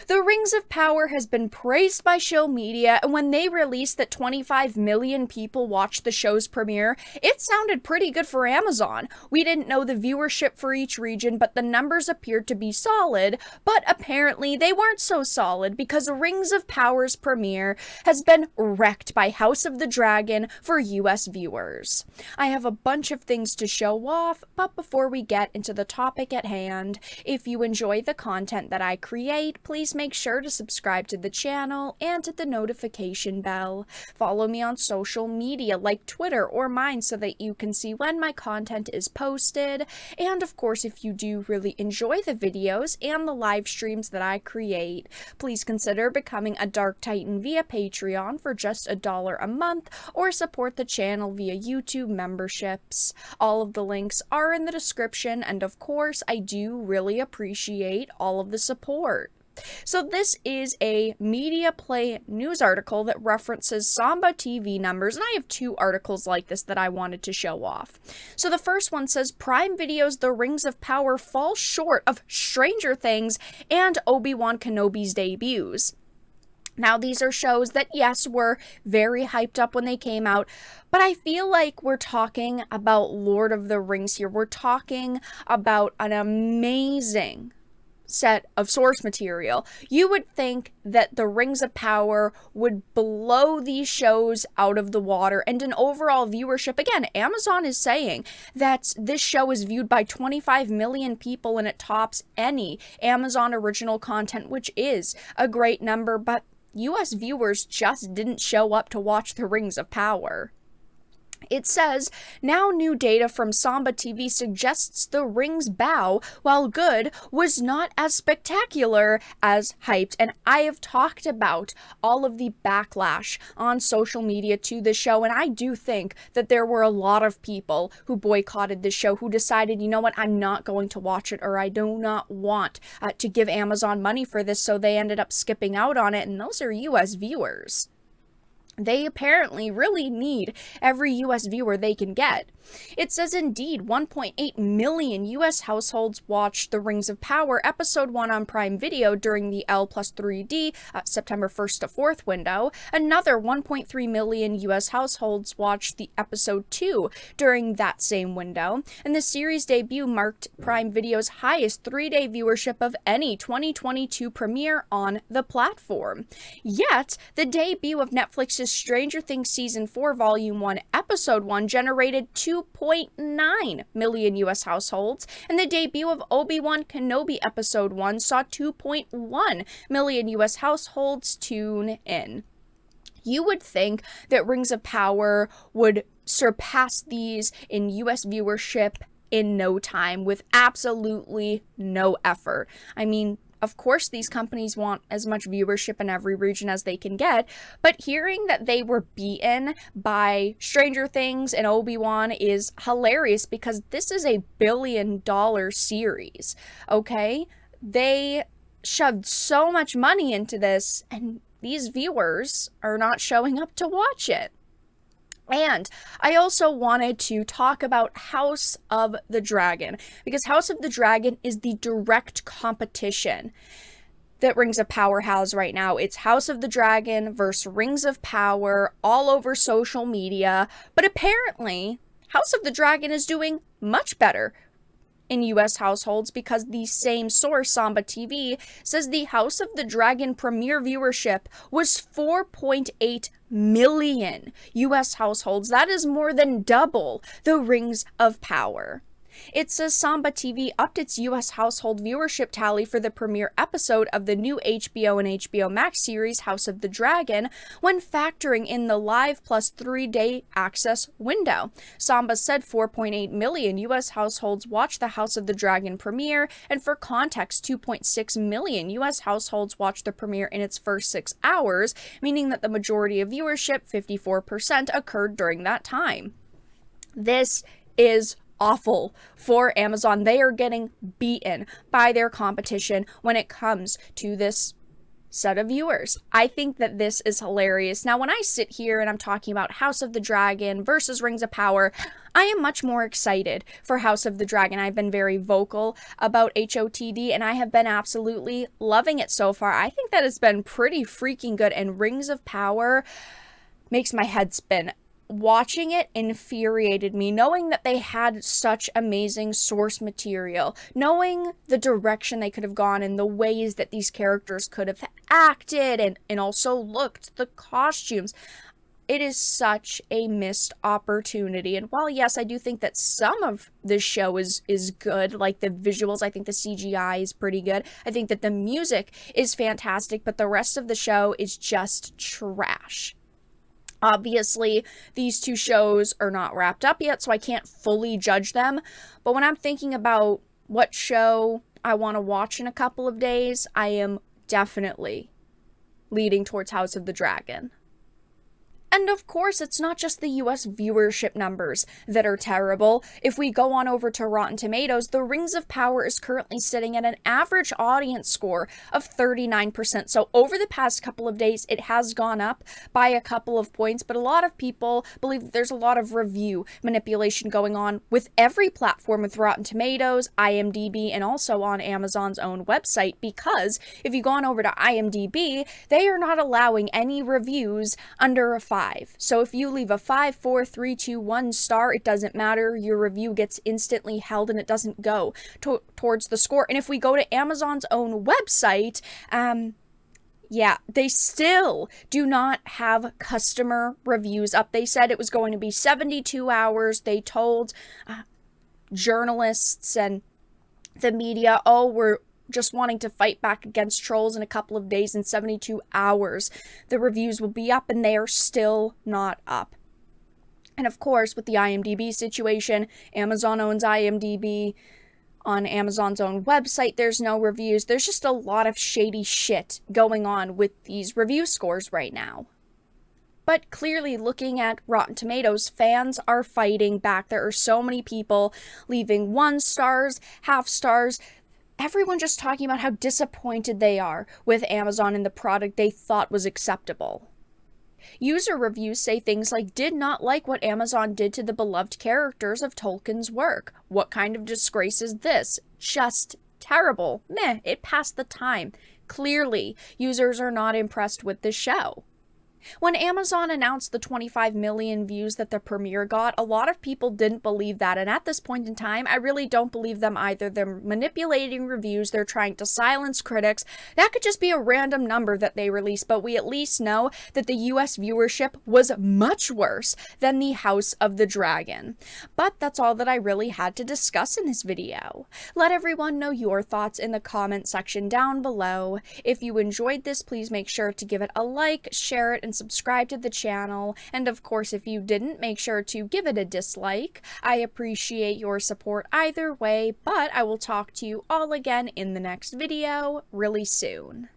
The Rings of Power has been praised by show media, and when they released that 25 million people watched the show's premiere, it sounded pretty good for Amazon. We didn't know the viewership for each region, but the numbers appeared to be solid, but apparently they weren't so solid because Rings of Power's premiere has been wrecked by House of the Dragon for US viewers. I have a bunch of things to show off, but before we get into the topic at hand, if you enjoy the content that I create, please make sure to subscribe to the channel and hit the notification bell. Follow me on social media like Twitter or mine so that you can see when my content is posted. And of course, if you do really enjoy the videos and the live streams that I create, please consider becoming a Dark Titan via Patreon for just $1 a month, or support the channel via YouTube memberships. All of the links are in the description, and of course, I do really appreciate all of the support. So this is a Media Play news article that references Samba TV numbers, and I have two articles like this that I wanted to show off. So the first one says, Prime Video's The Rings of Power fall short of Stranger Things and Obi-Wan Kenobi's debuts. Now, these are shows that, yes, were very hyped up when they came out, but I feel like we're talking about Lord of the Rings here. We're talking about an amazing set of source material. You would think that the Rings of Power would blow these shows out of the water, and in overall viewership, again, Amazon is saying that this show is viewed by 25 million people and it tops any Amazon original content, which is a great number, but US viewers just didn't show up to watch the Rings of Power. It says, now new data from Samba TV suggests the Rings bow, while good, was not as spectacular as hyped. And I have talked about all of the backlash on social media to the show, and I do think that there were a lot of people who boycotted the show, who decided, you know what, I'm not going to watch it, or I do not want to give Amazon money for this, so they ended up skipping out on it, and those are US viewers. They apparently really need every US viewer they can get. It says, indeed, 1.8 million US households watched The Rings of Power Episode 1 on Prime Video during the L+3D September 1st to 4th window. Another 1.3 million US households watched the Episode 2 during that same window. And the series debut marked Prime Video's highest 3-day viewership of any 2022 premiere on the platform. Yet, the debut of Netflix's Stranger Things Season 4 Volume 1 Episode 1 generated 2.9 million US households, and the debut of Obi-Wan Kenobi Episode 1 saw 2.1 million US households tune in. You would think that Rings of Power would surpass these in US viewership in no time with absolutely no effort. I mean, of course, these companies want as much viewership in every region as they can get, but hearing that they were beaten by Stranger Things and Obi-Wan is hilarious because this is a billion-dollar series, okay? They shoved so much money into this, and these viewers are not showing up to watch it. And I also wanted to talk about House of the Dragon, because House of the Dragon is the direct competition that Rings of Power has right now. It's House of the Dragon versus Rings of Power all over social media, but apparently House of the Dragon is doing much better in US households because the same source, Samba TV, says the House of the Dragon premiere viewership was 4.8 million US households. That is more than double the Rings of Power. It says Samba TV upped its US household viewership tally for the premiere episode of the new HBO and HBO Max series House of the Dragon when factoring in the live plus 3-day access window. Samba said 4.8 million US households watched the House of the Dragon premiere, and for context, 2.6 million US households watched the premiere in its first 6 hours, meaning that the majority of viewership, 54%, occurred during that time. This is awful for Amazon. They are getting beaten by their competition when it comes to this set of viewers. I think that this is hilarious. Now, when I sit here and I'm talking about House of the Dragon versus Rings of Power, I am much more excited for House of the Dragon. I've been very vocal about HOTD, and I have been absolutely loving it so far. I think that it's been pretty freaking good, and Rings of Power makes my head spin. Watching it infuriated me, knowing that they had such amazing source material, knowing the direction they could have gone and the ways that these characters could have acted and also looked, the costumes. It is such a missed opportunity. And while, yes, I do think that some of this show is good, like the visuals, I think the CGI is pretty good. I think that the music is fantastic, but the rest of the show is just trash. Obviously, these two shows are not wrapped up yet, so I can't fully judge them. But when I'm thinking about what show I want to watch in a couple of days, I am definitely leading towards House of the Dragon. And of course, it's not just the US viewership numbers that are terrible. If we go on over to Rotten Tomatoes, the Rings of Power is currently sitting at an average audience score of 39%. So over the past couple of days, it has gone up by a couple of points, but a lot of people believe that there's a lot of review manipulation going on with every platform, with Rotten Tomatoes, IMDb, and also on Amazon's own website, because if you go on over to IMDb, they are not allowing any reviews under a 5. So if you leave a 5, 4, 3, 2, 1 star, it doesn't matter. Your review gets instantly held and it doesn't go towards the score. And if we go to Amazon's own website, yeah, they still do not have customer reviews up. They said it was going to be 72 hours. They told journalists and the media, oh, we're just wanting to fight back against trolls in a couple of days. In 72 hours, the reviews will be up, and they are still not up. And of course, with the IMDb situation, Amazon owns IMDb. On Amazon's own website, there's no reviews. There's just a lot of shady shit going on with these review scores right now. But clearly, looking at Rotten Tomatoes, fans are fighting back. There are so many people leaving 1 stars, half stars, everyone just talking about how disappointed they are with Amazon and the product they thought was acceptable. User reviews say things like, did not like what Amazon did to the beloved characters of Tolkien's work. What kind of disgrace is this? Just terrible. Meh, it passed the time. Clearly, users are not impressed with this show. When Amazon announced the 25 million views that the premiere got, a lot of people didn't believe that, and at this point in time, I really don't believe them either. They're manipulating reviews, they're trying to silence critics. That could just be a random number that they released, but we at least know that the US viewership was much worse than the House of the Dragon. But that's all that I really had to discuss in this video. Let everyone know your thoughts in the comment section down below. If you enjoyed this, please make sure to give it a like, share it, and subscribe to the channel. And of course, if you didn't, make sure to give it a dislike. I appreciate your support either way, but I will talk to you all again in the next video really soon.